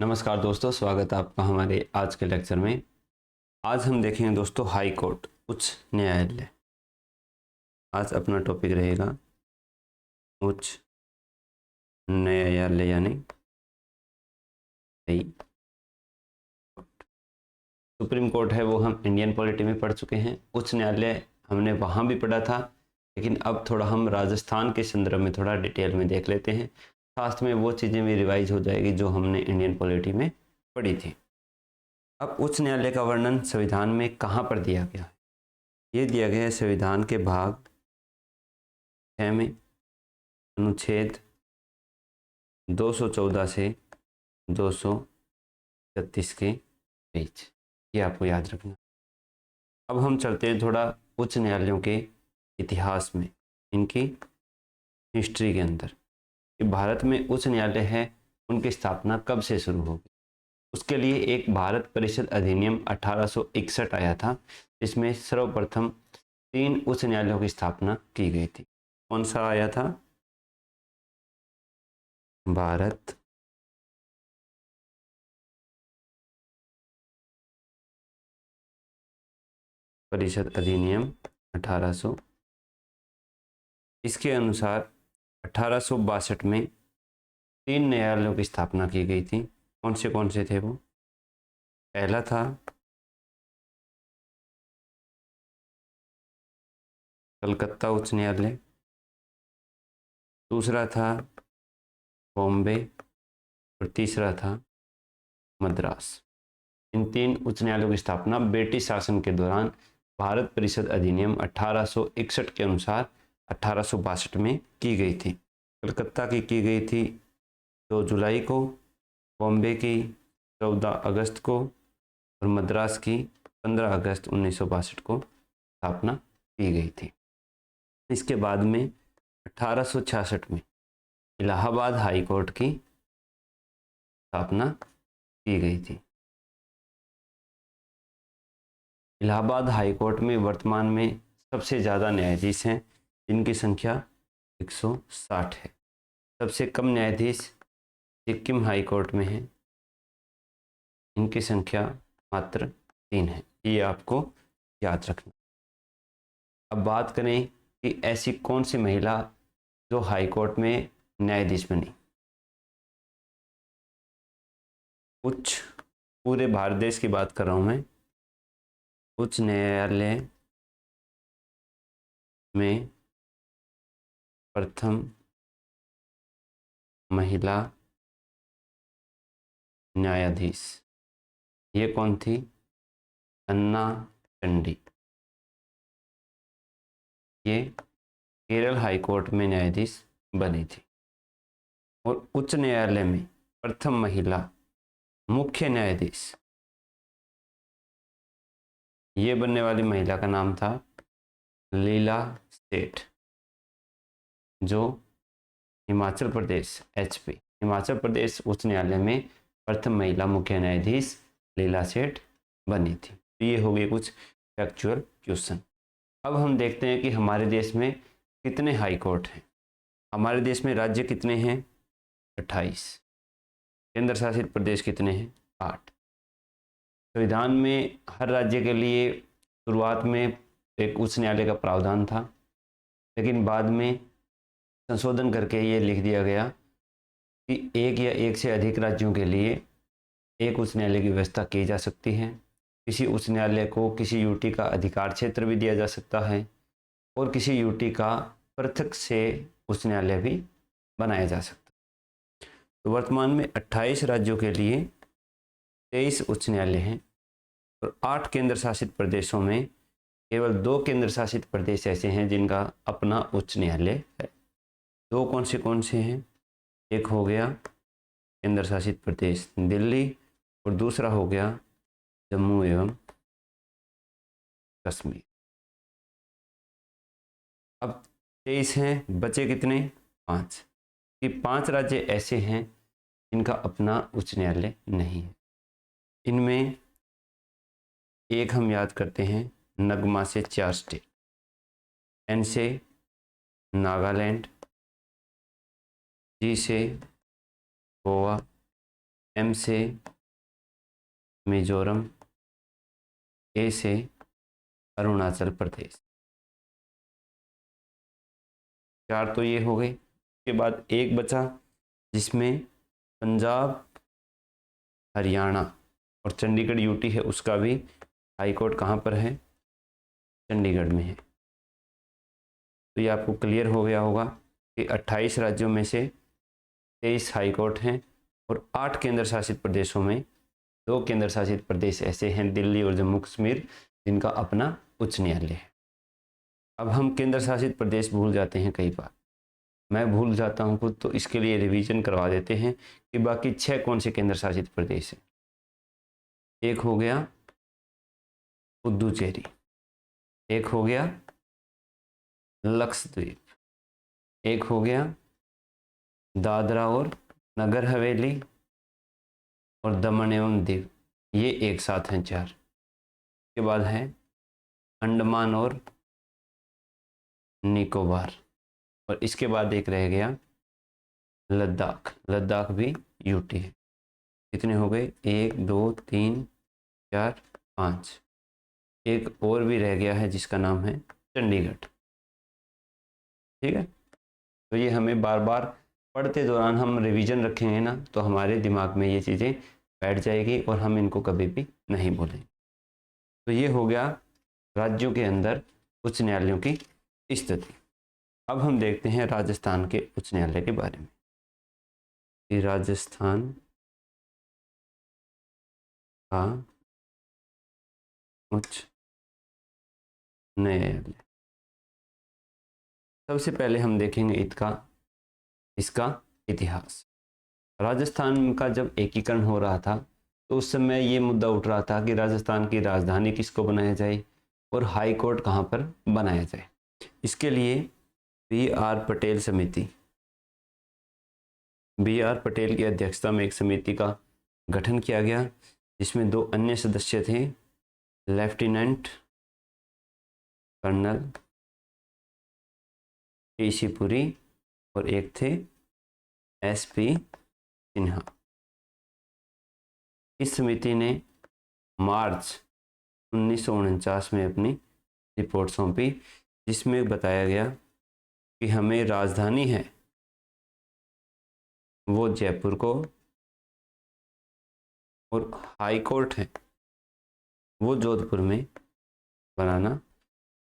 नमस्कार दोस्तों, स्वागत है आपका हमारे आज के लेक्चर में। आज हम देखेंगे दोस्तों हाई कोर्ट, उच्च न्यायालय। आज अपना टॉपिक रहेगा उच्च न्यायालय यानी हाई कोर्ट। सुप्रीम कोर्ट है वो हम इंडियन पॉलिटी में पढ़ चुके हैं। उच्च न्यायालय हमने वहाँ भी पढ़ा था, लेकिन अब थोड़ा हम राजस्थान के संदर्भ में थोड़ा डिटेल में देख लेते हैं। साथ में वो चीज़ें भी रिवाइज हो जाएगी जो हमने इंडियन पॉलिटी में पढ़ी थी। अब उच्च न्यायालय का वर्णन संविधान में कहाँ पर दिया गया है? ये दिया गया है संविधान के भाग 6 में, अनुच्छेद 214 से 236 के बीच। ये आपको याद रखना। अब हम चलते हैं थोड़ा उच्च न्यायालयों के इतिहास में, इनकी हिस्ट्री के अंदर कि भारत में उच्च न्यायालय है उनकी स्थापना कब से शुरू होगी। उसके लिए एक भारत परिषद अधिनियम 1861 आया था, जिसमें सर्वप्रथम 3 उच्च न्यायालयों की स्थापना की गई थी। कौन सा आया था? भारत परिषद अधिनियम 1800। इसके अनुसार 1862 में 3 न्यायालयों की स्थापना की गई थी। कौन से थे वो? पहला था कलकत्ता उच्च न्यायालय, दूसरा था बॉम्बे और तीसरा था मद्रास। इन 3 उच्च न्यायालयों की स्थापना ब्रिटिश शासन के दौरान भारत परिषद अधिनियम 1861 के अनुसार 1862 में की गई थी। कलकत्ता की गई थी 2 जुलाई को, बॉम्बे की 14 अगस्त को और मद्रास की 15 अगस्त 1962 को स्थापना की गई थी। इसके बाद में 1866 में इलाहाबाद हाई कोर्ट की स्थापना की गई थी। इलाहाबाद हाई कोर्ट में वर्तमान में सबसे ज़्यादा न्यायाधीश हैं, जिनकी संख्या 160 है। सबसे कम न्यायाधीश सिक्किम हाई कोर्ट में हैं, इनकी संख्या मात्र 3 है। ये आपको याद रखना। अब बात करें कि ऐसी कौन सी महिला जो हाई कोर्ट में न्यायाधीश बनी। उच्च पूरे भारत देश की बात कर रहा हूँ मैं। उच्च न्यायालय में प्रथम महिला न्यायाधीश ये कौन थी? अन्ना चंडी। ये केरल हाई कोर्ट में न्यायाधीश बनी थी। और उच्च न्यायालय में प्रथम महिला मुख्य न्यायाधीश, ये बनने वाली महिला का नाम था लीला सेठ, जो हिमाचल प्रदेश एचपी हिमाचल प्रदेश उच्च न्यायालय में प्रथम महिला मुख्य न्यायाधीश लीला सेठ बनी थी। तो ये हो गए कुछ फैक्चुअल क्वेश्चन। अब हम देखते हैं कि हमारे देश में कितने हाई कोर्ट हैं। हमारे देश में राज्य कितने हैं? 28। केंद्र शासित प्रदेश कितने हैं? 8। संविधान में हर राज्य के लिए शुरुआत में एक उच्च न्यायालय का प्रावधान था, लेकिन बाद में संशोधन करके ये लिख दिया गया कि एक या एक से अधिक राज्यों के लिए एक उच्च न्यायालय की व्यवस्था की जा सकती है। किसी उच्च न्यायालय को किसी यूटी का अधिकार क्षेत्र भी दिया जा सकता है और किसी यूटी का पृथक से उच्च न्यायालय भी बनाया जा सकता है। तो वर्तमान में 28 राज्यों के लिए 23 उच्च न्यायालय हैं और 8 केंद्र शासित प्रदेशों में केवल 2 केंद्र शासित प्रदेश ऐसे हैं जिनका अपना उच्च न्यायालय है। 2 कौन से हैं? एक हो गया केंद्र शासित प्रदेश दिल्ली और दूसरा हो गया जम्मू एवं कश्मीर। अब 23 हैं, बचे कितने? 5। कि 5 राज्य ऐसे हैं जिनका अपना उच्च न्यायालय नहीं है। इनमें एक हम याद करते हैं, नगमा से 4 स्टेट, एन से नागालैंड, जी से गोवा, M से मिजोरम, A से अरुणाचल प्रदेश। 4 तो ये हो गए। उसके बाद एक बचा जिसमें पंजाब, हरियाणा और चंडीगढ़ यूटी है, उसका भी हाई कोर्ट कहाँ पर है? चंडीगढ़ में है। तो ये आपको क्लियर हो गया होगा कि 28 राज्यों में से 23 हाई कोर्ट हैं और 8 केंद्र शासित प्रदेशों में 2 केंद्र शासित प्रदेश ऐसे हैं, दिल्ली और जम्मू कश्मीर, जिनका अपना उच्च न्यायालय है। अब हम केंद्र शासित प्रदेश भूल जाते हैं, कई बार मैं भूल जाता हूँ खुद, तो इसके लिए रिवीजन करवा देते हैं कि बाकी 6 कौन से केंद्र शासित प्रदेश हैं। एक हो गया पुदुचेरी, एक हो गया लक्षद्वीप, एक हो गया दादरा और नगर हवेली और दमन एवं दीव, ये एक साथ हैं 4। के बाद है अंडमान और निकोबार, और इसके बाद एक रह गया लद्दाख। लद्दाख भी यूटी है। कितने हो गए? 1 2 3 4 5। एक और भी रह गया है जिसका नाम है चंडीगढ़। ठीक है, तो ये हमें बार बार पढ़ते दौरान हम रिवीजन रखेंगे ना, तो हमारे दिमाग में ये चीज़ें बैठ जाएगी और हम इनको कभी भी नहीं भूलेंगे। तो ये हो गया राज्यों के अंदर उच्च न्यायालयों की स्थिति। अब हम देखते हैं राजस्थान के उच्च न्यायालय के बारे में कि राजस्थान का उच्च न्यायालय, सबसे पहले हम देखेंगे इसका इतिहास। राजस्थान का जब एकीकरण हो रहा था तो उस समय ये मुद्दा उठ रहा था कि राजस्थान की राजधानी किसको बनाया जाए और हाई कोर्ट कहाँ पर बनाया जाए। इसके लिए B.R. पटेल समिति, B.R. पटेल की अध्यक्षता में एक समिति का गठन किया गया, जिसमें 2 अन्य सदस्य थे, लेफ्टिनेंट कर्नल P.C. पुरी और एक थे S.P. सिन्हा। इस समिति ने मार्च 1949 में अपनी रिपोर्ट सौंपी, जिसमें बताया गया कि हमें राजधानी है वो जयपुर को और हाई कोर्ट है वो जोधपुर में बनाना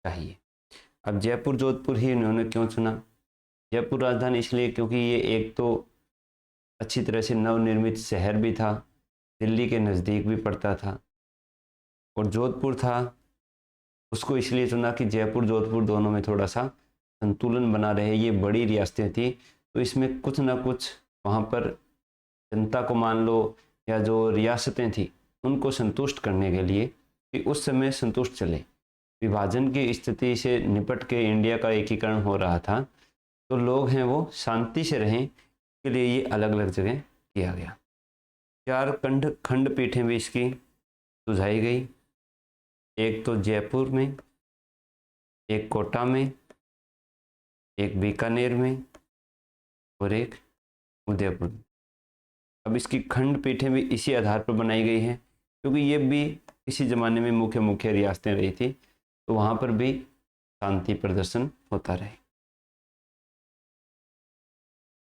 चाहिए। अब जयपुर जोधपुर ही उन्होंने क्यों चुना? जयपुर राजधानी इसलिए क्योंकि ये एक तो अच्छी तरह से नवनिर्मित शहर भी था, दिल्ली के नज़दीक भी पड़ता था, और जोधपुर था उसको इसलिए चुना कि जयपुर जोधपुर दोनों में थोड़ा सा संतुलन बना रहे। ये बड़ी रियासतें थी तो इसमें कुछ ना कुछ वहाँ पर जनता को, मान लो, या जो रियासतें थी उनको संतुष्ट करने के लिए कि उस समय संतुष्ट चले। विभाजन की स्थिति से निपट के इंडिया का एकीकरण हो रहा था, तो लोग हैं वो शांति से रहें, के लिए ये अलग अलग जगह किया गया। 4 खंडपीठें भी इसकी सुझाई गई, एक तो जयपुर में, एक कोटा में, एक बीकानेर में और एक उदयपुर में। अब इसकी खंडपीठें भी इसी आधार पर बनाई गई हैं क्योंकि ये भी इसी ज़माने में मुख्य मुख्य रियासतें रही थी, तो वहाँ पर भी शांति प्रदर्शन होता रहे।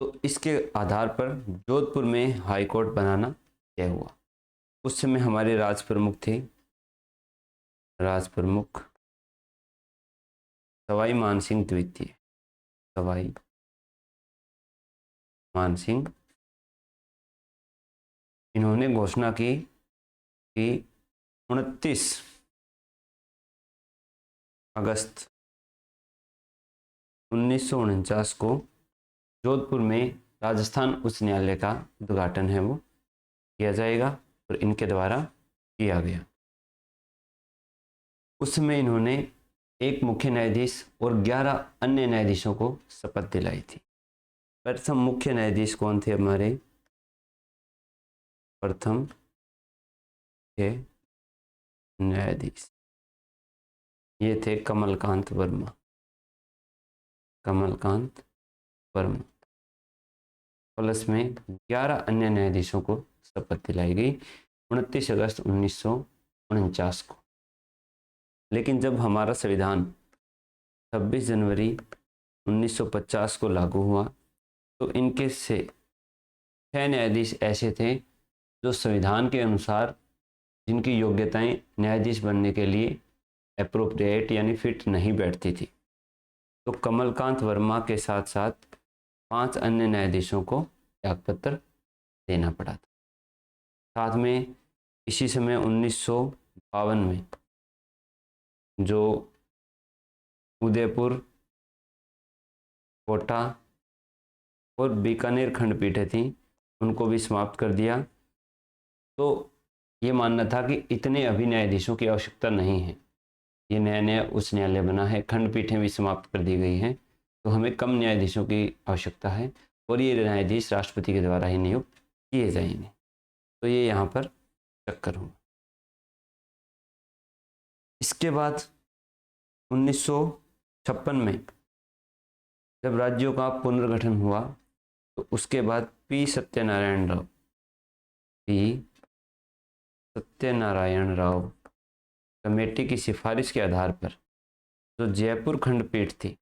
तो इसके आधार पर जोधपुर में हाई कोर्ट बनाना तय हुआ। उस समय हमारे राज प्रमुख थे, राज प्रमुख सवाई मानसिंह द्वितीय, सवाई मानसिंह। इन्होंने घोषणा की कि 29 अगस्त 1949 को जोधपुर में राजस्थान उच्च न्यायालय का उद्घाटन है वो किया जाएगा, और इनके द्वारा किया गया। उस समय इन्होंने एक मुख्य न्यायाधीश और 11 अन्य न्यायाधीशों को शपथ दिलाई थी। प्रथम मुख्य न्यायाधीश कौन थे हमारे? प्रथम के न्यायाधीश ये थे कमलकांत वर्मा, कमलकांत वर्मा। प्लस में 11 अन्य न्यायाधीशों को शपथ दिलाई गई 29 अगस्त 1949 को। लेकिन जब हमारा संविधान 26 जनवरी 1950 को लागू हुआ तो इनके से 6 न्यायाधीश ऐसे थे जो संविधान के अनुसार जिनकी योग्यताएं न्यायाधीश बनने के लिए अप्रोप्रिएट यानी फिट नहीं बैठती थी। तो कमलकांत वर्मा के साथ साथ 5 अन्य न्यायाधीशों को त्यागपत्र देना पड़ा था। साथ में इसी समय 1952 में जो उदयपुर, कोटा और बीकानेर खंडपीठें थीं उनको भी समाप्त कर दिया। तो ये मानना था कि इतने अभी न्यायाधीशों की आवश्यकता नहीं है, ये नया नया उच्च न्यायालय बना है, खंडपीठें भी समाप्त कर दी गई हैं, तो हमें कम न्यायाधीशों की आवश्यकता है और ये न्यायाधीश राष्ट्रपति के द्वारा ही नियुक्त किए जाएंगे। तो ये यहाँ पर चक्कर हुआ। इसके बाद 1956 में जब राज्यों का पुनर्गठन हुआ तो उसके बाद पी सत्यनारायण राव कमेटी की सिफारिश के आधार पर जो जयपुर खंडपीठ थी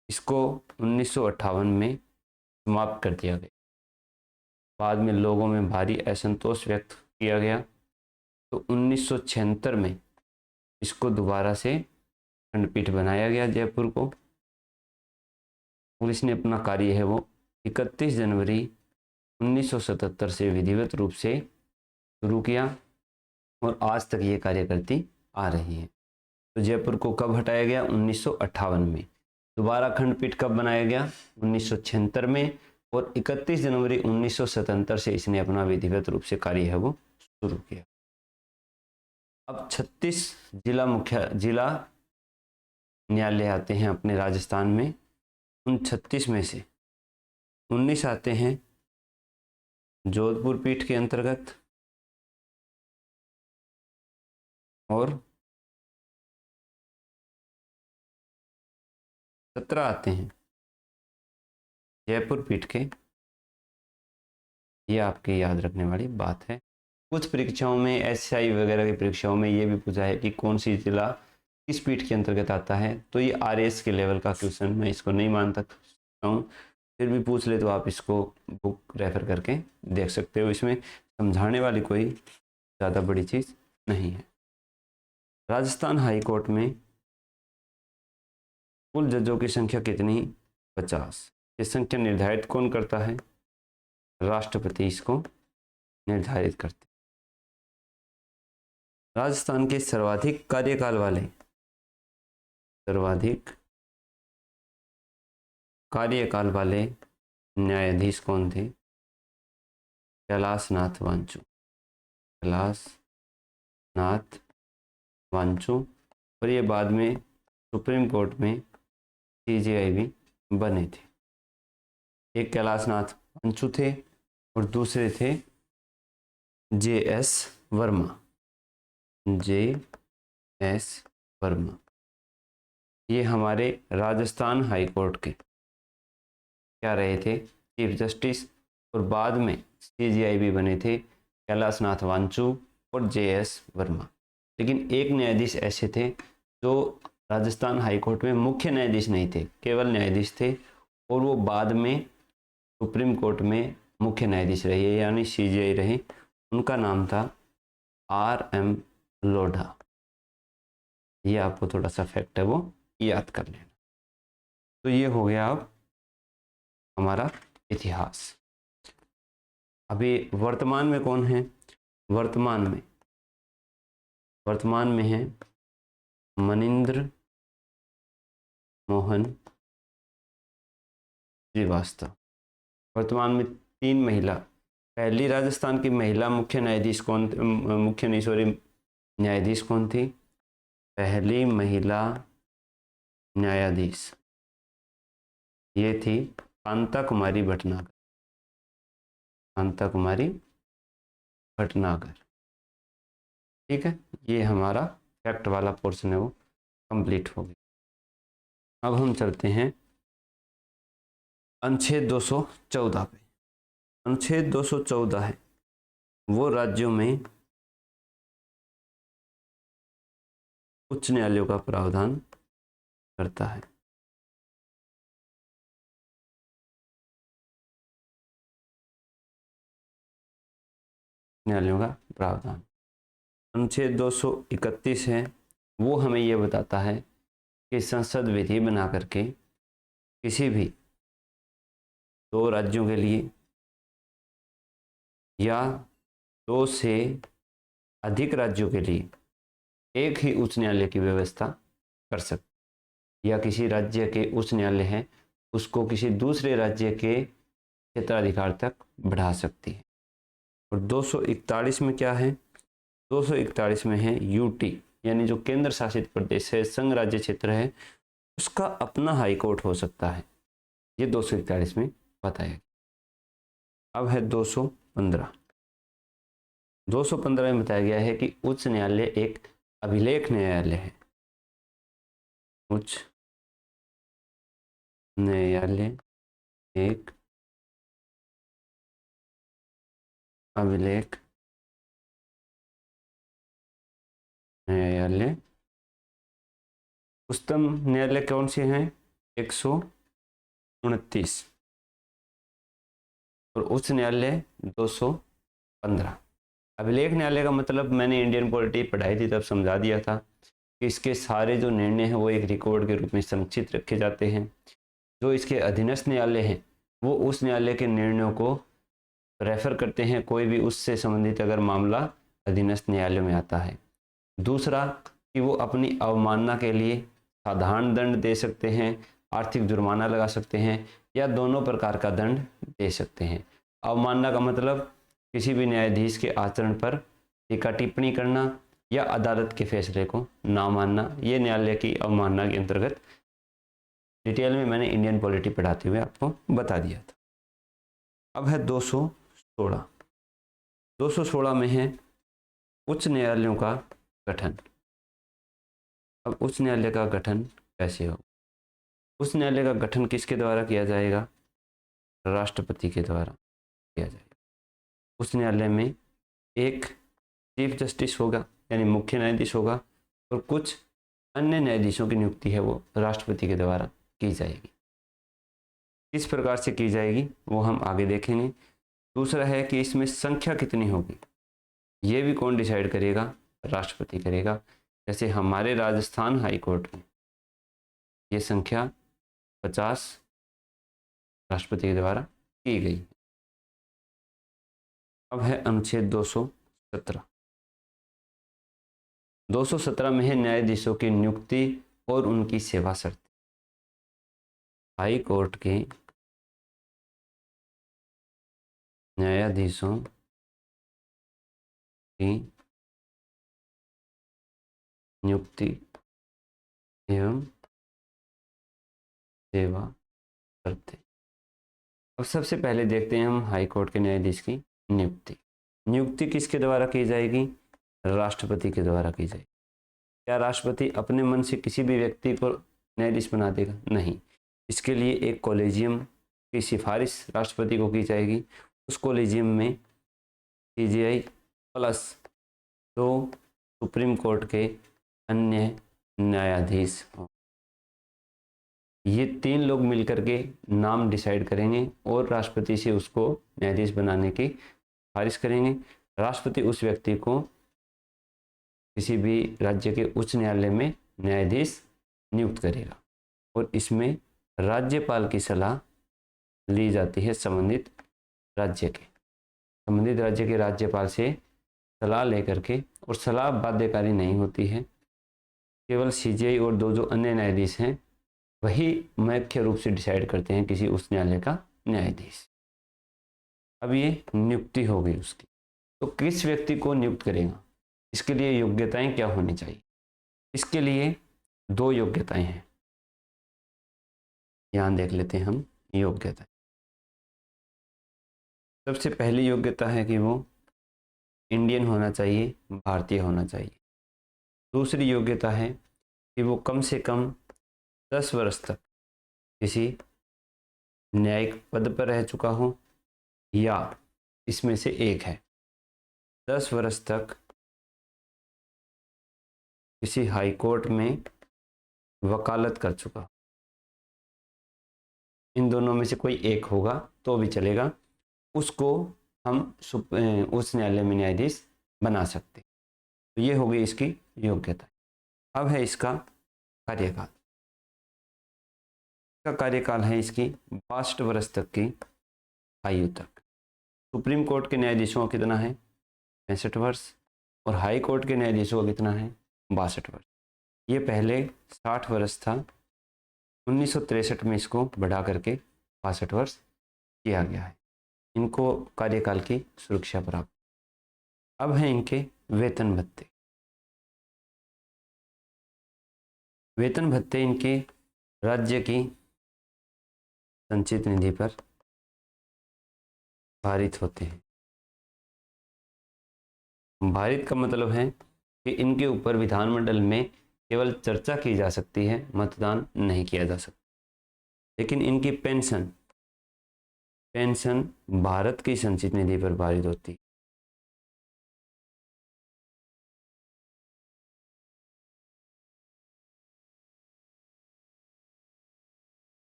इसको 1958 में समाप्त कर दिया गया। बाद में लोगों में भारी असंतोष व्यक्त किया गया तो 1976 में इसको दोबारा से खंडपीठ बनाया गया जयपुर को, और इसने अपना कार्य है वो 31 जनवरी 1977 से विधिवत रूप से शुरू किया और आज तक ये कार्य करती आ रही है। तो जयपुर को कब हटाया गया? 1958 में। दोबारा खंडपीठ कब बनाया गया? 1976 में। और 31 जनवरी 1977 से इसने अपना विधिवत रूप से कार्य है वो शुरू किया। अब 36 जिला न्यायालय आते हैं अपने राजस्थान में। उन 36 में से 19 आते हैं जोधपुर पीठ के अंतर्गत और 17 आते हैं जयपुर पीठ के। ये आपके याद रखने वाली बात है। कुछ परीक्षाओं में एसआई वगैरह की परीक्षाओं में ये भी पूछा है कि कौन सी जिला किस पीठ के अंतर्गत आता है। तो ये आरएस के लेवल का क्वेश्चन, मैं इसको नहीं मानता हूँ, फिर भी पूछ ले तो आप इसको बुक रेफर करके देख सकते हो। इसमें समझाने वाली कोई ज़्यादा बड़ी चीज़ नहीं है। राजस्थान हाई कोर्ट में कुल जजों की संख्या कितनी? 50। ये संख्या निर्धारित कौन करता है? राष्ट्रपति इसको निर्धारित करते। राजस्थान के सर्वाधिक कार्यकाल वाले न्यायाधीश कौन थे? कैलाशनाथ वांचू। और ये बाद में सुप्रीम कोर्ट में सीजेआई भी बने थे। एक कैलाशनाथ वांचू थे और दूसरे थे JS वर्मा। ये हमारे राजस्थान हाई कोर्ट के क्या रहे थे? Chief justice. और बाद में CJI भी बने थे कैलाशनाथ वांचू और JS वर्मा। लेकिन एक न्यायाधीश ऐसे थे जो राजस्थान हाई कोर्ट में मुख्य न्यायाधीश नहीं थे, केवल न्यायाधीश थे, और वो बाद में सुप्रीम कोर्ट में मुख्य न्यायाधीश रहे यानी CJI रहे। उनका नाम था RM लोढ़ा। ये आपको थोड़ा सा फैक्ट है वो याद कर लेना। तो ये हो गया अब हमारा इतिहास। अभी वर्तमान में कौन है? वर्तमान में है मनिंद्र मोहन श्रीवास्तव। वर्तमान में 3 महिला, पहली राजस्थान की महिला मुख्य न्यायाधीश कौन थी? पहली महिला न्यायाधीश ये थी कांता कुमारी भटनागर। ठीक है, ये हमारा फैक्ट वाला पोर्शन है वो कंप्लीट हो गया। अब हम चलते हैं अनुच्छेद 214 पे। अनुच्छेद 214 है वो राज्यों में उच्च न्यायालयों का प्रावधान करता है। न्यायालयों का प्रावधान अनुच्छेद 231 है, वो हमें ये बताता है कि संसद विधि बना करके किसी भी दो राज्यों के लिए या दो से अधिक राज्यों के लिए एक ही उच्च न्यायालय की व्यवस्था कर सकते, या किसी राज्य के उच्च न्यायालय है उसको किसी दूसरे राज्य के क्षेत्राधिकार तक बढ़ा सकती है। और 241 में क्या है? 241 में है यूटी, यानी जो केंद्र शासित प्रदेश है, संघ राज्य क्षेत्र है, उसका अपना हाई कोर्ट हो सकता है। ये 241 में बताया गया। अब है 215। 215 में बताया गया है कि उच्च न्यायालय एक अभिलेख न्यायालय है। उच्च न्यायालय एक अभिलेख न्यायालय। उच्चतम न्यायालय कौन से हैं? 129 और उच्च न्यायालय 215। अभिलेख न्यायालय का मतलब मैंने इंडियन पॉलिटी पढ़ाई थी तब समझा दिया था कि इसके सारे जो निर्णय हैं वो एक रिकॉर्ड के रूप में संरक्षित रखे जाते हैं। जो इसके अधीनस्थ न्यायालय हैं वो उस न्यायालय के निर्णयों को रेफर करते हैं, कोई भी उससे संबंधित अगर मामला अधीनस्थ न्यायालय में आता है। दूसरा कि वो अपनी अवमानना के लिए साधारण दंड दे सकते हैं, आर्थिक जुर्माना लगा सकते हैं, या दोनों प्रकार का दंड दे सकते हैं। अवमानना का मतलब किसी भी न्यायाधीश के आचरण पर टीका टिप्पणी करना या अदालत के फैसले को ना मानना, ये न्यायालय की अवमानना के अंतर्गत डिटेल में मैंने इंडियन पॉलिटी पढ़ाते हुए आपको बता दिया था। अब है 216। 216 में है उच्च न्यायालयों का गठन। अब उच्च न्यायालय का गठन कैसे हो? उच्च न्यायालय का गठन किसके द्वारा किया जाएगा? राष्ट्रपति के द्वारा किया जाएगा। उच्च न्यायालय में एक चीफ जस्टिस होगा, यानी मुख्य न्यायाधीश होगा, और कुछ अन्य न्यायाधीशों की नियुक्ति है वो राष्ट्रपति के द्वारा की जाएगी। किस प्रकार से की जाएगी वो हम आगे देखेंगे। दूसरा है कि इसमें संख्या कितनी होगी, ये भी कौन डिसाइड करेगा? राष्ट्रपति करेगा। जैसे हमारे राजस्थान हाई कोर्ट में ये संख्या 50 राष्ट्रपति के द्वारा की गई। अब है अनुच्छेद 217। 217 में है न्यायाधीशों की नियुक्ति और उनकी सेवा शर्त। हाई कोर्ट के न्यायाधीशों की नियुक्ति एवं सेवा शर्तें। अब सबसे पहले देखते हैं हम हाई कोर्ट के न्यायाधीश की नियुक्ति। नियुक्ति किसके द्वारा की जाएगी? राष्ट्रपति के द्वारा की जाएगी। क्या राष्ट्रपति अपने मन से किसी भी व्यक्ति को न्यायाधीश बना देगा? नहीं। इसके लिए एक कॉलेजियम की सिफारिश राष्ट्रपति को की जाएगी। उस कॉलेजियम में सीजेआई प्लस 2 सुप्रीम कोर्ट के अन्य न्यायाधीश हों। ये 3 लोग मिलकर के नाम डिसाइड करेंगे और राष्ट्रपति से उसको न्यायाधीश बनाने की सिफारिश करेंगे। राष्ट्रपति उस व्यक्ति को किसी भी राज्य के उच्च न्यायालय में न्यायाधीश नियुक्त करेगा और इसमें राज्यपाल की सलाह ली जाती है। संबंधित राज्य के राज्यपाल से सलाह लेकर के, और सलाह बाध्यकारी नहीं होती है। केवल सीजेआई और 2 जो अन्य न्यायाधीश हैं वही मुख्य रूप से डिसाइड करते हैं किसी उच्च न्यायालय का न्यायाधीश। अब ये नियुक्ति हो गई उसकी, तो किस व्यक्ति को नियुक्त करेगा? इसके लिए योग्यताएं क्या होनी चाहिए? इसके लिए 2 योग्यताएं हैं, यहां देख लेते हैं हम योग्यता। सबसे पहली योग्यता है कि वो इंडियन होना चाहिए, भारतीय होना चाहिए। दूसरी योग्यता है कि वो कम से कम 10 वर्ष तक किसी न्यायिक पद पर रह चुका हो, या इसमें से एक है। 10 वर्ष तक किसी हाई कोर्ट में वकालत कर चुका, इन दोनों में से कोई एक होगा तो भी चलेगा, उसको हम उच्च न्यायालय में न्यायाधीश बना सकते। तो ये हो गई इसकी योग्यता। अब है इसका कार्यकाल। इसका कार्यकाल है इसकी 62 वर्ष तक की आयु तक। सुप्रीम कोर्ट के न्यायाधीशों का कितना है? 65 वर्ष। और हाई कोर्ट के न्यायाधीशों का कितना है? 62 वर्ष। ये पहले 60 वर्ष था, 1963 में इसको बढ़ा करके 62 वर्ष किया गया है। इनको कार्यकाल की सुरक्षा प्राप्त। अब है इनके वेतन भत्ते। वेतन भत्ते इनके राज्य की संचित निधि पर भारित होते हैं। भारित का मतलब है कि इनके ऊपर विधानमंडल में केवल चर्चा की जा सकती है, मतदान नहीं किया जा सकता। लेकिन इनकी पेंशन भारत की संचित निधि पर भारित होती है।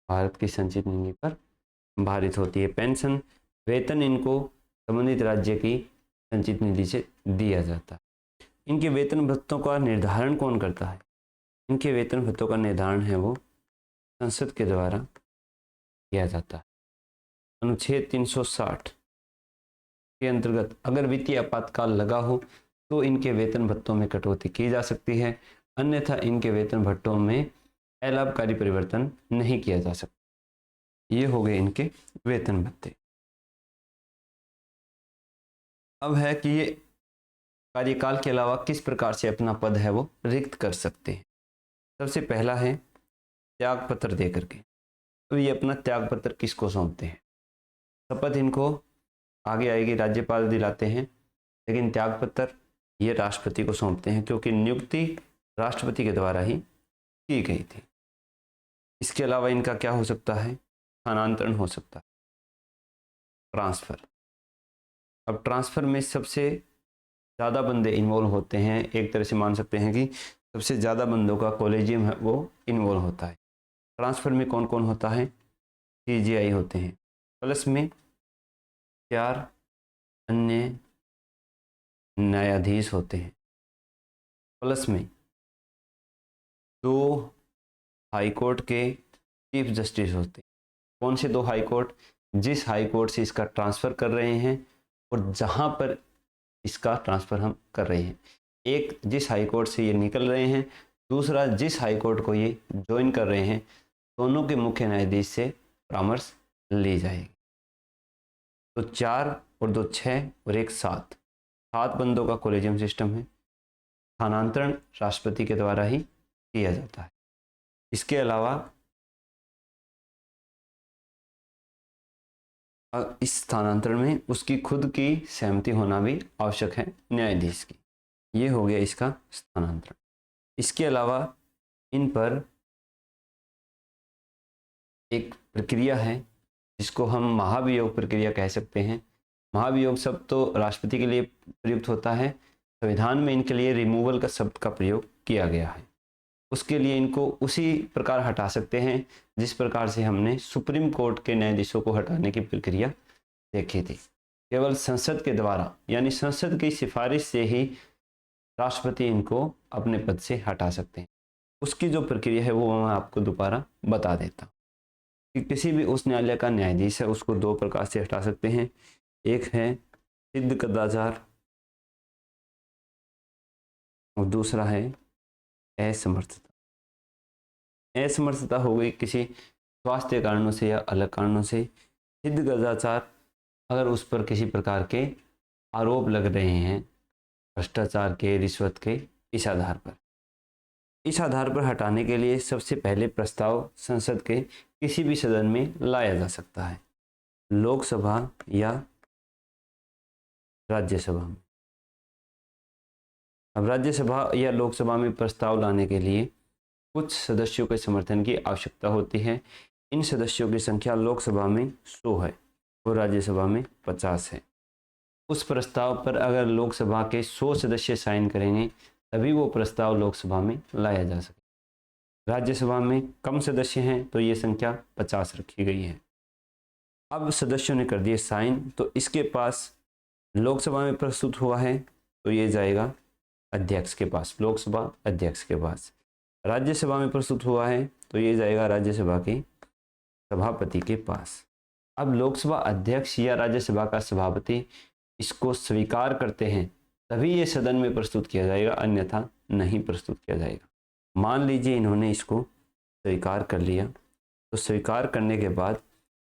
भारत की संचित निधि पर भारित होती है पेंशन। वेतन इनको संबंधित राज्य की संचित निधि से दिया जाता है। इनके वेतन भत्तों का निर्धारण कौन करता है? इनके वेतन भत्तों का निर्धारण है वो संसद के द्वारा किया जाता है। अनुच्छेद 360 के अंतर्गत अगर वित्तीय आपातकाल लगा हो तो इनके वेतन भत्तों में कटौती की जा सकती है, अन्यथा इनके वेतन भत्तों में अलाभकारी परिवर्तन नहीं किया जा सकता। ये हो गए इनके वेतन भत्ते। अब है कि ये कार्यकाल के अलावा किस प्रकार से अपना पद है वो रिक्त कर सकते हैं। सबसे पहला है त्याग पत्र दे करके। तो ये अपना त्याग पत्र किसको सौंपते हैं? शपथ इनको आगे आएगी राज्यपाल दिलाते हैं, लेकिन त्याग पत्र ये राष्ट्रपति को सौंपते हैं, क्योंकि नियुक्ति राष्ट्रपति के द्वारा ही की गई थी। इसके अलावा इनका क्या हो सकता है? स्थानांतरण हो सकता है, ट्रांसफर। अब ट्रांसफर में सबसे ज़्यादा बंदे इन्वॉल्व होते हैं। एक तरह से मान सकते हैं कि सबसे ज़्यादा बंदों का कॉलेजियम है वो इन्वॉल्व होता है। ट्रांसफर में कौन कौन होता है? CJI होते हैं, प्लस में 4 अन्य न्यायाधीश होते हैं, प्लस में 2 हाई कोर्ट के चीफ जस्टिस होते हैं। कौन से 2 हाई कोर्ट? जिस हाई कोर्ट से इसका ट्रांसफ़र कर रहे हैं और जहां पर इसका ट्रांसफ़र हम कर रहे हैं। एक जिस हाई कोर्ट से ये निकल रहे हैं, दूसरा जिस हाई कोर्ट को ये ज्वाइन कर रहे हैं। दोनों के मुख्य न्यायाधीश से परामर्श ली जाएगी। तो 4 और 2 6 और 1 7 बंदों का कॉलेजियम सिस्टम है। स्थानांतरण राष्ट्रपति के द्वारा ही किया जाता है। इसके अलावा इस स्थानांतरण में उसकी खुद की सहमति होना भी आवश्यक है न्यायाधीश की। ये हो गया इसका स्थानांतरण। इसके अलावा इन पर एक प्रक्रिया है जिसको हम महाभियोग प्रक्रिया कह सकते हैं। महाभियोग शब्द तो राष्ट्रपति के लिए प्रयुक्त होता है, संविधान में इनके लिए रिमूवल का शब्द का प्रयोग किया गया है। उसके लिए इनको उसी प्रकार हटा सकते हैं जिस प्रकार से हमने सुप्रीम कोर्ट के न्यायाधीशों को हटाने की प्रक्रिया देखी थी। केवल संसद के द्वारा, यानी संसद की सिफारिश से ही राष्ट्रपति इनको अपने पद से हटा सकते हैं। उसकी जो प्रक्रिया है वो मैं आपको दोबारा बता देता हूँ कि किसी भी उस न्यायालय का न्यायाधीश है उसको 2 प्रकार से हटा सकते हैं। एक है सिद्ध कदाचार और दूसरा है असमर्थता। असमर्थता हो गई किसी स्वास्थ्य कारणों से या अलग कारणों से। सिद्ध कदाचार अगर उस पर किसी प्रकार के आरोप लग रहे हैं, भ्रष्टाचार के, रिश्वत के, इस आधार पर हटाने के लिए सबसे पहले प्रस्ताव संसद के किसी भी सदन में लाया जा सकता है, लोकसभा या राज्यसभा में। अब राज्यसभा या लोकसभा में प्रस्ताव लाने के लिए कुछ सदस्यों के समर्थन की आवश्यकता होती है। इन सदस्यों की संख्या लोकसभा में 100 है और राज्यसभा में 50 है। उस प्रस्ताव पर अगर लोकसभा के 100 सदस्य साइन करेंगे तभी वो प्रस्ताव लोकसभा में लाया जा सके। राज्यसभा में कम सदस्य हैं तो ये संख्या 50 रखी गई है। अब सदस्यों ने कर दिए साइन, तो इसके पास लोकसभा में प्रस्तुत हुआ है तो ये जाएगा अध्यक्ष के पास, लोकसभा अध्यक्ष के पास। राज्यसभा में प्रस्तुत हुआ है तो ये जाएगा राज्यसभा के सभापति के पास। अब लोकसभा अध्यक्ष या राज्यसभा का सभापति इसको स्वीकार करते हैं तभी ये सदन में प्रस्तुत किया जाएगा, अन्यथा नहीं प्रस्तुत किया जाएगा। मान लीजिए इन्होंने इसको स्वीकार कर लिया, तो स्वीकार करने के बाद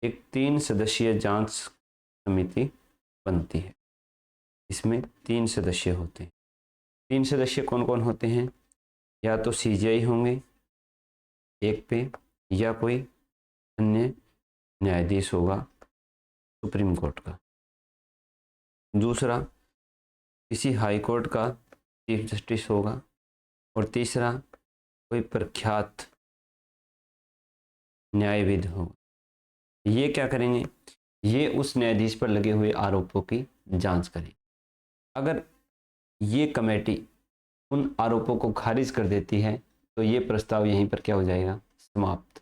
एक 3 सदस्यीय जांच समिति बनती है। इसमें 3 सदस्य होते हैं। 3 सदस्य कौन कौन होते हैं? या तो सीजीआई होंगे एक पे, या कोई अन्य न्यायाधीश होगा सुप्रीम कोर्ट का, दूसरा किसी हाई कोर्ट का चीफ जस्टिस होगा, और तीसरा कोई प्रख्यात न्यायविद होगा। ये क्या करेंगे? ये उस न्यायाधीश पर लगे हुए आरोपों की जांच करें। अगर ये कमेटी उन आरोपों को खारिज कर देती है तो ये प्रस्ताव यहीं पर क्या हो जाएगा? समाप्त।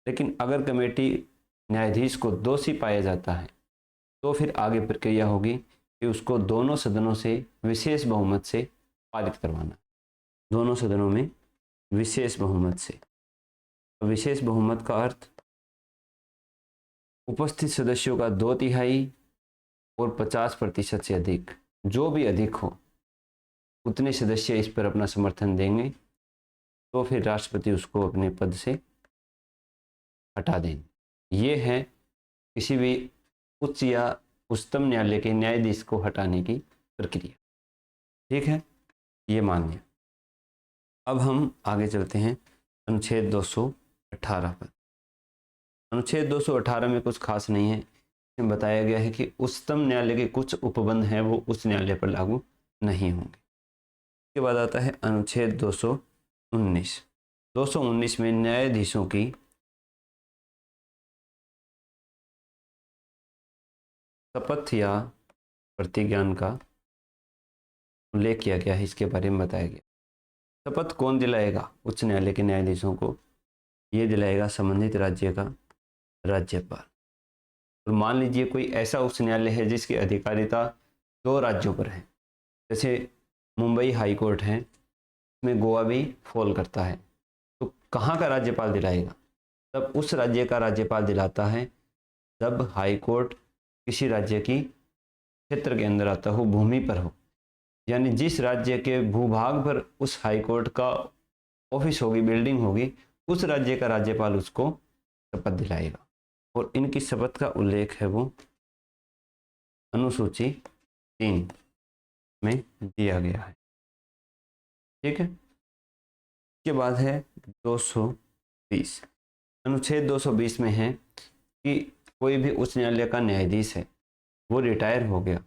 लेकिन अगर कमेटी न्यायाधीश को दोषी पाया जाता है तो फिर आगे प्रक्रिया होगी कि उसको दोनों सदनों से विशेष बहुमत से पारित करवाना। दोनों सदनों में विशेष बहुमत से। विशेष बहुमत का अर्थ उपस्थित सदस्यों का 2/3 और 50% से अधिक, जो भी अधिक हो उतने सदस्य इस पर अपना समर्थन देंगे तो फिर राष्ट्रपति उसको अपने पद से हटा देंगे। ये है किसी भी उच्च या उच्चतम न्यायालय के न्यायाधीश को हटाने की प्रक्रिया। ठीक है, ये मान लिया। अब हम आगे चलते हैं अनुच्छेद 218 पर। अनुच्छेद 218 में कुछ खास नहीं है। इसमें बताया गया है कि उच्चतम न्यायालय के कुछ उपबंध हैं वो उच्च न्यायालय पर लागू नहीं होंगे। इसके बाद आता है अनुच्छेद 219। 219 में न्यायाधीशों की शपथ या प्रतिज्ञान का उल्लेख किया गया है, इसके बारे में बताया गया। शपथ कौन दिलाएगा उच्च न्यायालय के न्यायाधीशों को? ये दिलाएगा संबंधित राज्य का राज्यपाल। और मान लीजिए कोई ऐसा उच्च न्यायालय है जिसकी अधिकारिता 2 राज्यों पर है, जैसे मुंबई हाई कोर्ट है, इसमें गोवा भी फॉल करता है, तो कहाँ का राज्यपाल दिलाएगा? तब उस राज्य का राज्यपाल दिलाता है जब हाई कोर्ट किसी राज्य की क्षेत्र के अंदर आता हो, भूमि पर हो, यानी जिस राज्य के भूभाग पर उस हाई कोर्ट का ऑफिस होगी, बिल्डिंग होगी, उस राज्य का राज्यपाल उसको शपथ दिलाएगा। और इनकी शपथ का उल्लेख है वो अनुसूची 3 में दिया गया है। ठीक है, इसके बाद है 220। अनुच्छेद 220 में है कि कोई भी उच्च न्यायालय का न्यायाधीश है, वो रिटायर हो गया,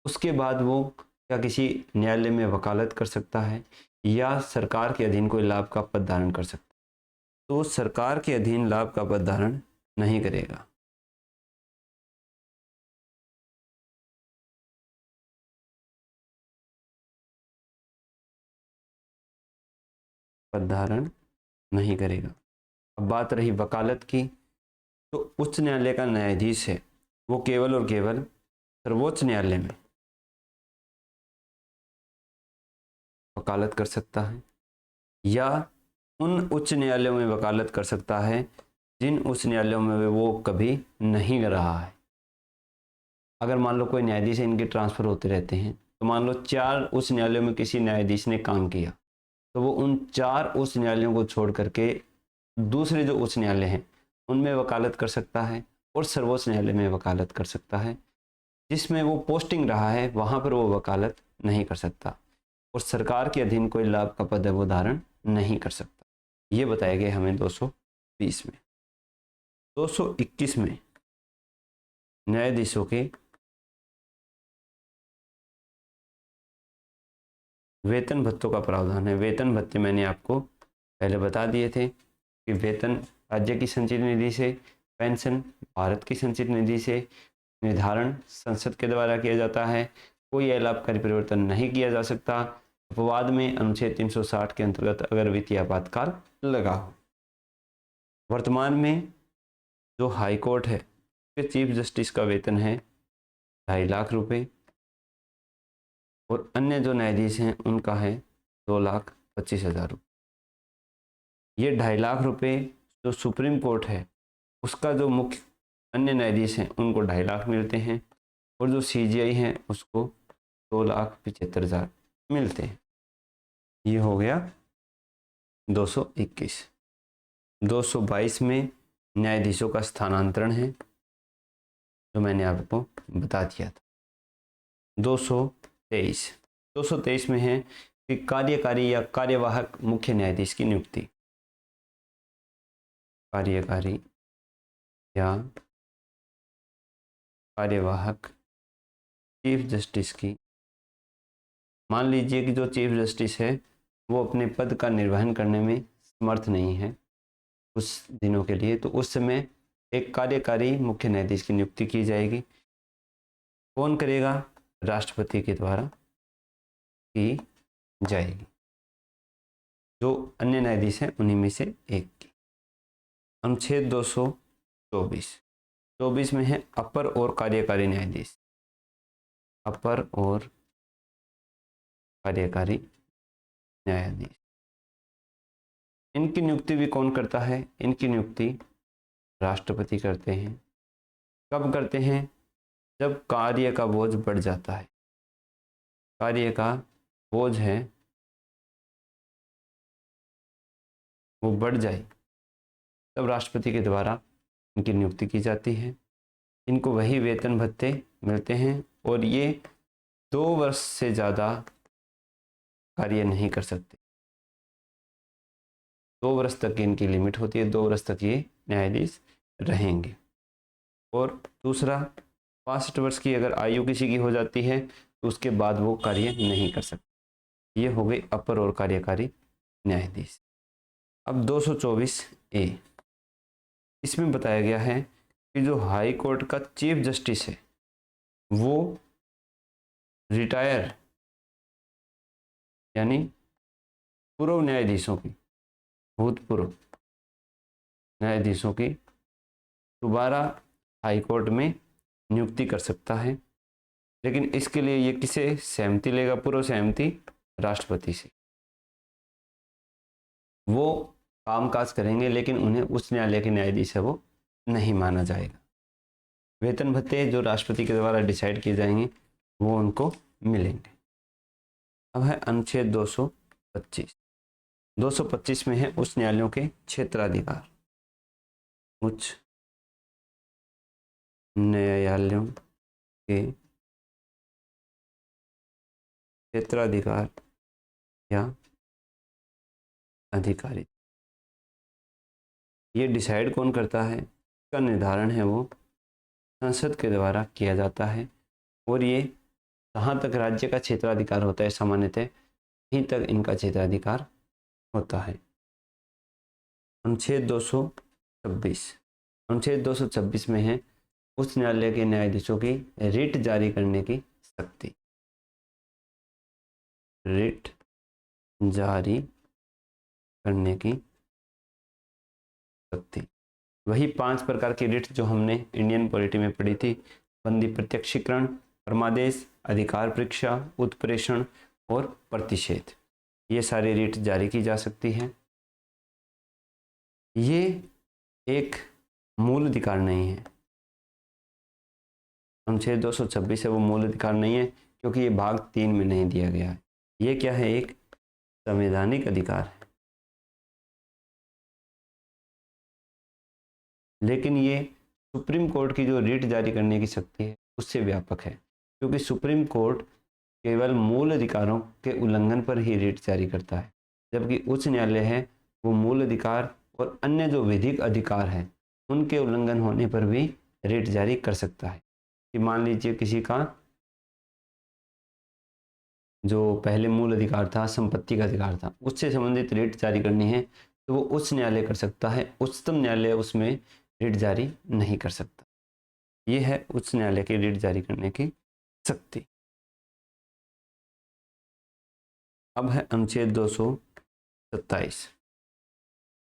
उसके बाद वो क्या किसी न्यायालय में वकालत कर सकता है या सरकार के अधीन कोई लाभ का पद धारण कर सकता है? तो सरकार के अधीन लाभ का पद धारण नहीं करेगा। पद धारण नहीं करेगा। अब बात रही वकालत की, तो उच्च न्यायालय का न्यायाधीश है वो केवल और केवल सर्वोच्च न्यायालय में वकालत कर सकता है या उन उच्च न्यायालयों में वकालत कर सकता है जिन उच्च न्यायालयों में वो कभी नहीं रहा है। अगर मान लो कोई न्यायाधीश है, इनके ट्रांसफर होते रहते हैं, तो मान लो 4 उच्च न्यायालयों में किसी न्यायाधीश ने काम किया, तो वो उन 4 उच्च न्यायालयों को छोड़ करके दूसरे जो उच्च न्यायालय हैं उनमें वकालत कर सकता है और सर्वोच्च न्यायालय में वकालत कर सकता है। जिसमें वो पोस्टिंग रहा है वहां पर वो वकालत नहीं कर सकता, और सरकार के अधीन कोई लाभ का पद वो धारण नहीं कर सकता। ये बताया गया हमें 220 में। 221 में न्यायाधीशों के वेतन भत्तों का प्रावधान है। वेतन भत्ते मैंने आपको पहले बता दिए थे कि वेतन राज्य की संचित निधि से, पेंशन भारत की संचित निधि से, निर्धारण संसद के द्वारा किया जाता है, कोई अलाभकारी परिवर्तन नहीं किया जा सकता। अपवाद में अनुच्छेद 360 के अंतर्गत अगर वित्तीय आपातकाल लगा हो। वर्तमान में जो हाई कोर्ट है उसके चीफ जस्टिस का वेतन है 2.5 लाख रुपए और अन्य जो न्यायाधीश हैं उनका है 2,25,000 रुपये। ये 2.5 लाख रुपए जो सुप्रीम कोर्ट है उसका जो मुख्य अन्य न्यायाधीश हैं उनको 2.5 लाख मिलते हैं और जो CJI हैं उसको 2,75,000 मिलते हैं। ये हो गया 221। 222 में न्यायाधीशों का स्थानांतरण है जो मैंने आपको बता दिया था। 223 में है कि कार्यकारी या कार्यवाहक मुख्य न्यायाधीश की नियुक्ति। कार्यकारी या कार्यवाहक चीफ जस्टिस की, मान लीजिए कि जो चीफ जस्टिस है वो अपने पद का निर्वहन करने में समर्थ नहीं है उस दिनों के लिए, तो उस समय एक कार्यकारी मुख्य न्यायाधीश की नियुक्ति की जाएगी। कौन करेगा? राष्ट्रपति के द्वारा की जाएगी। जो अन्य न्यायाधीश हैं उन्हीं में से एक की। अनुच्छेद 224 में है अपर और कार्यकारी न्यायाधीश। अपर और कार्यकारी न्यायाधीश, इनकी नियुक्ति भी कौन करता है? इनकी नियुक्ति राष्ट्रपति करते हैं। कब करते हैं? जब कार्य का बोझ बढ़ जाता है। कार्य का बोझ है वो बढ़ जाए तब राष्ट्रपति के द्वारा इनकी नियुक्ति की जाती है। इनको वही वेतन भत्ते मिलते हैं और ये 2 वर्ष से ज़्यादा कार्य नहीं कर सकते। 2 वर्ष तक की इनकी लिमिट होती है, 2 वर्ष तक ये न्यायाधीश रहेंगे। और दूसरा, 65 वर्ष की अगर आयु किसी की हो जाती है तो उसके बाद वो कार्य नहीं कर सकते। ये हो गए अपर और कार्यकारी न्यायाधीश। अब 224A, इसमें बताया गया है कि जो हाई कोर्ट का चीफ जस्टिस है वो रिटायर यानी पूर्व न्यायाधीशों की, भूतपूर्व न्यायाधीशों की दोबारा हाई कोर्ट में नियुक्ति कर सकता है। लेकिन इसके लिए ये किसे सहमति लेगा? पूर्व सहमति राष्ट्रपति से। वो कामकाज करेंगे लेकिन उन्हें उच्च न्यायालय के न्यायाधीश है वो नहीं माना जाएगा। वेतन भत्ते जो राष्ट्रपति के द्वारा डिसाइड किए जाएंगे वो उनको मिलेंगे। अब है अनुच्छेद 225। 225 में है उच्च न्यायालयों के क्षेत्राधिकार। उच्च न्यायालयों के क्षेत्राधिकार या अधिकारी, ये डिसाइड कौन करता है? इसका निर्धारण है वो संसद के द्वारा किया जाता है और ये जहाँ तक राज्य का क्षेत्राधिकार होता है सामान्यतः वहीं तक इनका क्षेत्राधिकार होता है। अनुच्छेद 226 में है उच्च न्यायालय के न्यायाधीशों की रिट जारी करने की शक्ति। रिट जारी करने की शक्ति, वही 5 प्रकार की रिट जो हमने इंडियन पॉलिटी में पढ़ी थी। बंदी प्रत्यक्षीकरण, परमादेश, अधिकार परीक्षा, उत्प्रेषण और प्रतिषेध, ये सारी रिट जारी की जा सकती है। ये एक मूल अधिकार नहीं है। अनुच्छेद 226 है वो मूल अधिकार नहीं है क्योंकि ये भाग 3 में नहीं दिया गया है। ये क्या है? एक संवैधानिक अधिकार है। लेकिन ये सुप्रीम कोर्ट की जो रिट जारी करने की शक्ति है उससे व्यापक है क्योंकि सुप्रीम कोर्ट केवल मूल अधिकारों के उल्लंघन पर ही रिट जारी करता है, जबकि उच्च न्यायालय है वो मूल अधिकार और अन्य जो विधिक अधिकार हैं उनके उल्लंघन होने पर भी रिट जारी कर सकता है। कि मान लीजिए किसी का जो पहले मूल अधिकार था, संपत्ति का अधिकार था, उससे संबंधित रिट जारी करनी है तो वो उच्च न्यायालय कर सकता है, उच्चतम न्यायालय उसमें रिट जारी नहीं कर सकता। ये है उच्च न्यायालय की रिट जारी करने की शक्ति। अब है अनुच्छेद 227।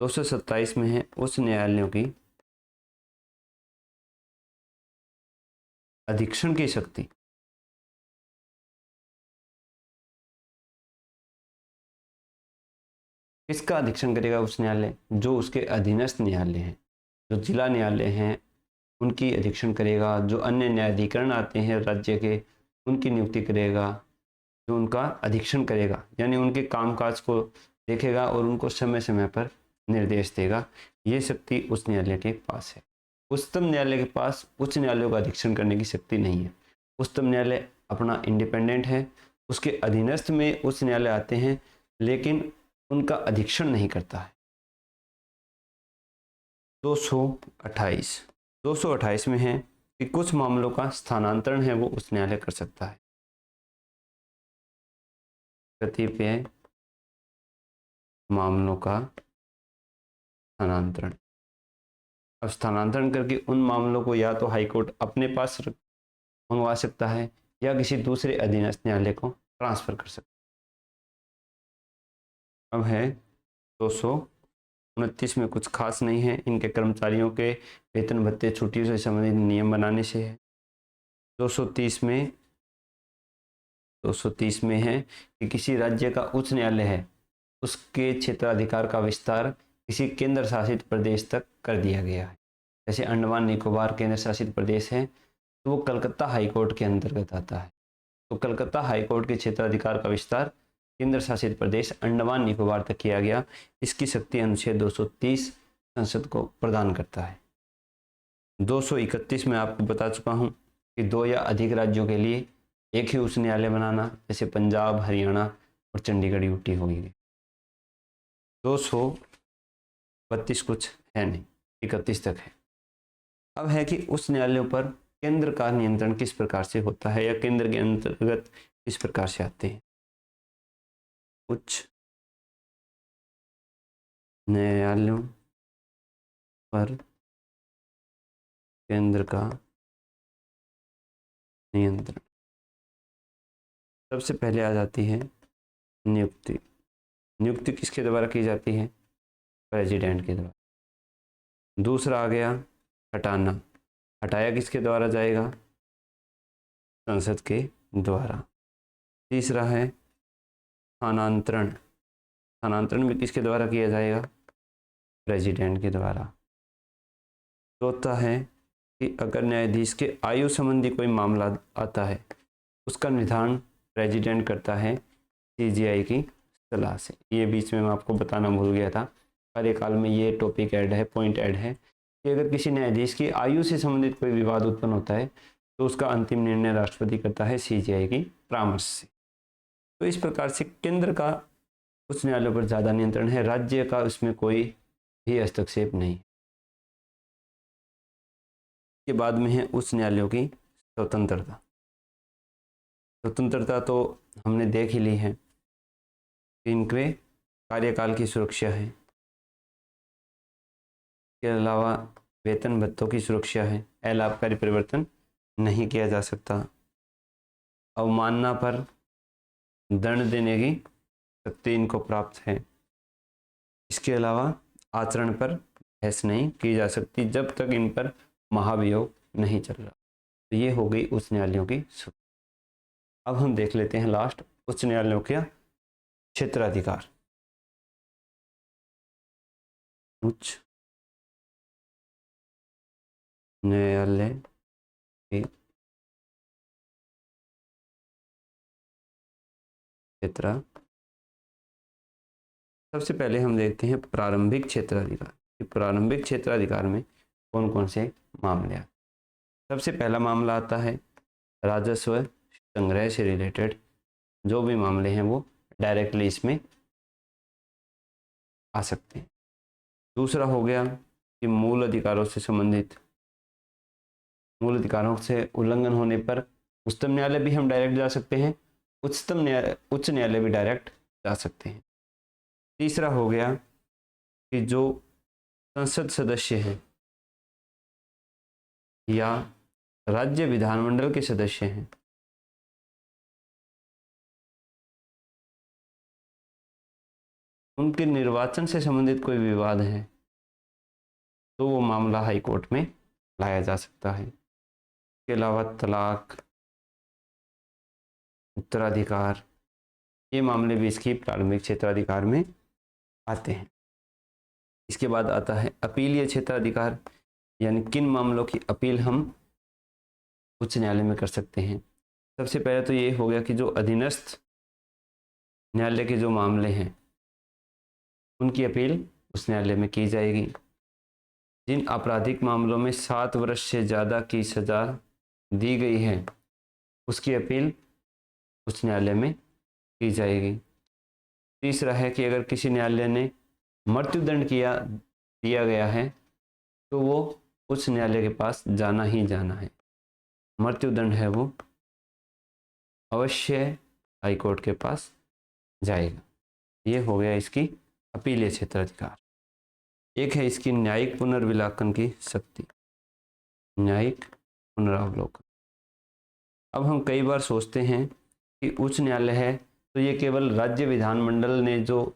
227 में है उच्च न्यायालयों की अधीक्षण की शक्ति। किसका अधीक्षण करेगा उच्च न्यायालय? जो उसके अधीनस्थ न्यायालय हैं, जो जिला न्यायालय हैं, उनकी अधीक्षण करेगा। जो अन्य न्यायाधिकरण आते हैं राज्य के, उनकी नियुक्ति करेगा। जो उनका अधीक्षण करेगा यानी उनके कामकाज को देखेगा और उनको समय समय पर निर्देश देगा। ये शक्ति उच्च न्यायालय के पास है। उच्चतम न्यायालय के पास उच्च न्यायालयों का अधीक्षण करने की शक्ति नहीं है। उच्चतम न्यायालय अपना इंडिपेंडेंट है, उसके अधीनस्थ में उच्च न्यायालय आते हैं, लेकिन उनका अधीक्षण नहीं करता है। 228 में है कि कुछ मामलों का स्थानांतरण है वो उच्च न्यायालय कर सकता है। कतिपय मामलों का स्थानांतरण। अब स्थानांतरण करके उन मामलों को या तो हाईकोर्ट अपने पास मंगवा सकता है या किसी दूसरे अधीनस्थ न्यायालय को ट्रांसफर कर सकता है। अब है 229 में कुछ खास नहीं है, इनके कर्मचारियों के वेतन भत्ते छुट्टियों से संबंधित नियम बनाने से है। 230 में है कि किसी राज्य का उच्च न्यायालय है, उसके क्षेत्राधिकार का विस्तार किसी केंद्र शासित प्रदेश तक कर दिया गया है। जैसे अंडमान निकोबार केंद्र शासित प्रदेश है, तो वो कलकत्ता हाईकोर्ट के अंतर्गत आता है। तो कलकत्ता हाईकोर्ट के क्षेत्राधिकार का विस्तार केंद्र शासित प्रदेश अंडमान निकोबार तक किया गया। इसकी शक्ति अनुच्छेद 230 संसद को प्रदान करता है। 231 में आपको बता चुका हूं कि 2 या अधिक राज्यों के लिए एक ही उच्च न्यायालय बनाना, जैसे पंजाब, हरियाणा और चंडीगढ़ यूटी होगी। 232 कुछ है नहीं, 31 तक है। अब है कि उच्च न्यायालयों पर केंद्र का नियंत्रण किस प्रकार से होता है या केंद्र के अंतर्गत किस प्रकार से आते हैं। उच्च न्यायालयों पर केंद्र का नियंत्रण। सबसे पहले आ जाती है नियुक्ति। नियुक्ति किसके द्वारा की जाती है? प्रेसिडेंट के द्वारा। दूसरा आ गया हटाना। हटाया किसके द्वारा जाएगा? संसद के द्वारा। तीसरा है स्थानांतरण। स्थानांतरण भी किसके द्वारा किया जाएगा? प्रेसिडेंट के द्वारा। चौथा है कि अगर न्यायाधीश के आयु संबंधी कोई मामला आता है, उसका निर्धारण प्रेसिडेंट करता है सीजीआई की सलाह से। ये बीच में मैं आपको बताना भूल गया था, कार्यकाल में ये टॉपिक ऐड है, पॉइंट ऐड है कि अगर किसी न्यायाधीश की आयु से संबंधित कोई विवाद उत्पन्न होता है तो उसका अंतिम निर्णय राष्ट्रपति करता है सीजीआई की परामर्श से। तो इस प्रकार से केंद्र का उच्च न्यायालयों पर ज़्यादा नियंत्रण है, राज्य का उसमें कोई भी हस्तक्षेप नहीं। के बाद में है उच्च न्यायालयों की स्वतंत्रता। स्वतंत्रता तो हमने देख ही ली है, इनके कार्यकाल की सुरक्षा है, के अलावा वेतन भत्तों की सुरक्षा है, अलाभकारी परिवर्तन नहीं किया जा सकता, अवमानना पर दंड देने की शक्ति इनको प्राप्त है। इसके अलावा आचरण पर बहस नहीं की जा सकती जब तक इन पर महाभियोग नहीं चल रहा। तो ये हो गई उच्च न्यायालयों की सूची। अब हम देख लेते हैं लास्ट उच्च न्यायालयों के क्षेत्राधिकार। उच्च न्यायालय के क्षेत्र। सबसे पहले हम देखते हैं प्रारंभिक क्षेत्राधिकार। प्रारंभिक क्षेत्राधिकार में कौन कौन से मामले आते हैं। सबसे पहला मामला आता है राजस्व संग्रह से रिलेटेड जो भी मामले हैं वो डायरेक्टली इसमें आ सकते हैं। दूसरा हो गया कि मूल अधिकारों से संबंधित, मूल अधिकारों से उल्लंघन होने पर उच्चतम न्यायालय भी हम डायरेक्ट जा सकते हैं, उच्च न्यायालय भी डायरेक्ट जा सकते हैं। तीसरा हो गया कि जो संसद सदस्य हैं या राज्य विधानमंडल के सदस्य हैं, उनके निर्वाचन से संबंधित कोई विवाद है तो वो मामला हाई कोर्ट में लाया जा सकता है। इसके अलावा तलाक, उत्तराधिकार, ये मामले भी इसकी प्रारंभिक क्षेत्राधिकार में आते हैं। इसके बाद आता है अपीलीय क्षेत्राधिकार, यानी किन मामलों की अपील हम उच्च न्यायालय में कर सकते हैं। सबसे पहले तो ये हो गया कि जो अधीनस्थ न्यायालय के जो मामले हैं उनकी अपील उस न्यायालय में की जाएगी। जिन आपराधिक मामलों में 7 वर्ष से ज़्यादा की सज़ा दी गई है उसकी अपील उच्च न्यायालय में की जाएगी। तीसरा है कि अगर किसी न्यायालय ने मृत्युदंड दिया गया है तो वो उच्च न्यायालय के पास जाना ही जाना है। मृत्युदंड है वो अवश्य हाई कोर्ट के पास जाएगा। ये हो गया इसकी अपीलीय क्षेत्राधिकार। एक है इसकी न्यायिक पुनर्विलापन की शक्ति, न्यायिक पुनरावलोकन। अब हम कई बार सोचते हैं कि उच्च न्यायालय है तो ये केवल राज्य विधानमंडल ने जो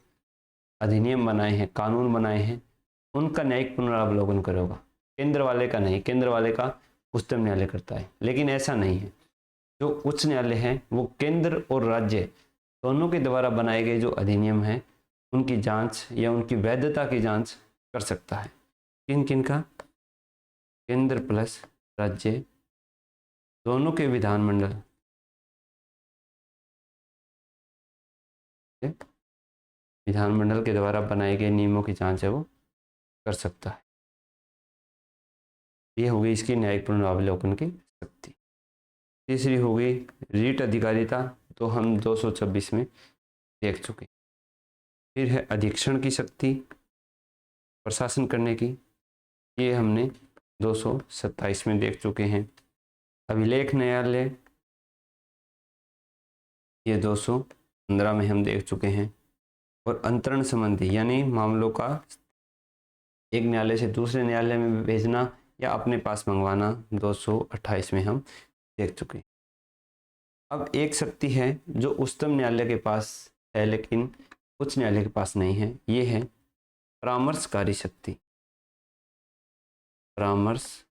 अधिनियम बनाए हैं, कानून बनाए हैं, उनका न्यायिक पुनरावलोकन करेगा, केंद्र वाले का नहीं। केंद्र वाले का उच्चतम न्यायालय करता है, लेकिन ऐसा नहीं है। जो उच्च न्यायालय है वो केंद्र और राज्य दोनों के द्वारा बनाए गए जो अधिनियम हैं उनकी जांच या उनकी वैधता की जांच कर सकता है। किन किन का? केंद्र प्लस राज्य दोनों के विधानमंडल विधानमंडल के द्वारा बनाए गए नियमों की जांच है वो कर सकता है। ये हो गई इसकी न्यायिक पुनरावलोकन की शक्ति। तीसरी हो गई रीट अधिकारिता, तो हम 226 में देख चुके। फिर है अधीक्षण की शक्ति, प्रशासन करने की, ये हमने 227 में देख चुके हैं। अभिलेख न्यायालय, ये 215 में हम देख चुके हैं। और अंतरण संबंधी यानी मामलों का एक न्यायालय से दूसरे न्यायालय में भेजना या अपने पास मंगवाना, 228 में हम देख चुके। अब एक शक्ति है जो उच्चतम न्यायालय के पास है लेकिन उच्च न्यायालय के पास नहीं है, ये है परामर्शकारी शक्ति। परामर्शकारी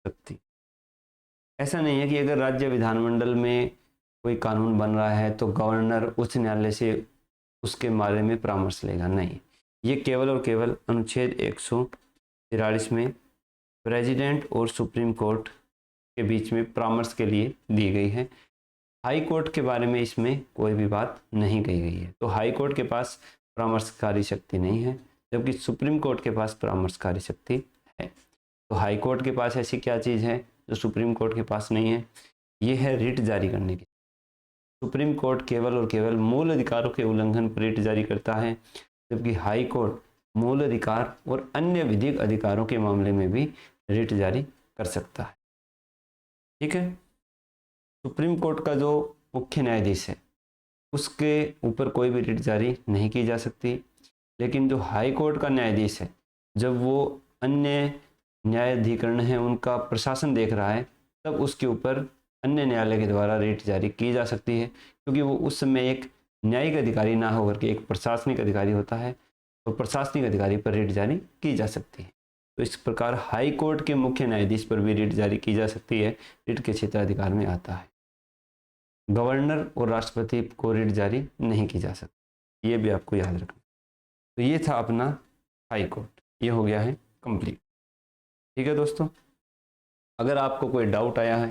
शक्ति। ऐसा नहीं है कि अगर राज्य विधानमंडल में कोई कानून बन रहा है तो गवर्नर उच्च न्यायालय से उसके बारे में परामर्श लेगा, नहीं। ये केवल और केवल अनुच्छेद 143 में प्रेसिडेंट और सुप्रीम कोर्ट के बीच में परामर्श के लिए दी गई है। हाई कोर्ट के बारे में इसमें कोई भी बात नहीं कही गई है। तो हाई कोर्ट के पास परामर्शकारी शक्ति नहीं है, जबकि सुप्रीम कोर्ट के पास परामर्शकारी शक्ति है। तो हाई कोर्ट के पास ऐसी क्या चीज़ है जो सुप्रीम कोर्ट के पास नहीं है? ये है रिट जारी करने की। सुप्रीम कोर्ट केवल और केवल मूल अधिकारों के उल्लंघन पर रिट जारी करता है, जबकि हाई कोर्ट मूल अधिकार और अन्य विधिक अधिकारों के मामले में भी रिट जारी कर सकता है। ठीक है। सुप्रीम कोर्ट का जो मुख्य न्यायाधीश है उसके ऊपर कोई भी रिट जारी नहीं की जा सकती, लेकिन जो हाई कोर्ट का न्यायाधीश है जब वो अन्य न्यायाधिकरण है उनका प्रशासन देख रहा है तब उसके ऊपर अन्य न्यायालय के द्वारा रिट जारी की जा सकती है, क्योंकि वो उस समय एक न्यायिक अधिकारी ना होकर के एक प्रशासनिक अधिकारी होता है, तो प्रशासनिक अधिकारी पर रिट जारी की जा सकती है। तो इस प्रकार हाई कोर्ट के मुख्य न्यायाधीश पर भी रिट जारी की जा सकती है, रिट के क्षेत्राधिकार में आता है। गवर्नर और राष्ट्रपति को रिट जारी नहीं की जा सकती, ये भी आपको याद रखना। तो ये था अपना हाई कोर्ट, ये हो गया है कंप्लीट। ठीक है दोस्तों, अगर आपको कोई डाउट आया है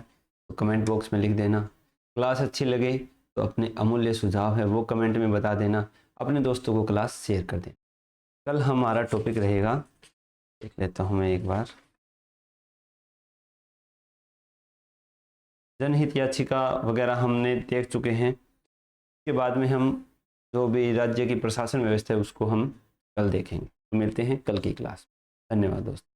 तो कमेंट बॉक्स में लिख देना। क्लास अच्छी लगे तो अपने अमूल्य सुझाव है वो कमेंट में बता देना, अपने दोस्तों को क्लास शेयर कर देना। कल हमारा टॉपिक रहेगा, देख लेता हूँ मैं एक बार, जनहित याचिका वगैरह हमने देख चुके हैं। इसके बाद में हम जो भी राज्य की प्रशासन व्यवस्था है उसको हम कल देखेंगे। तो मिलते हैं कल की क्लास। धन्यवाद दोस्तों।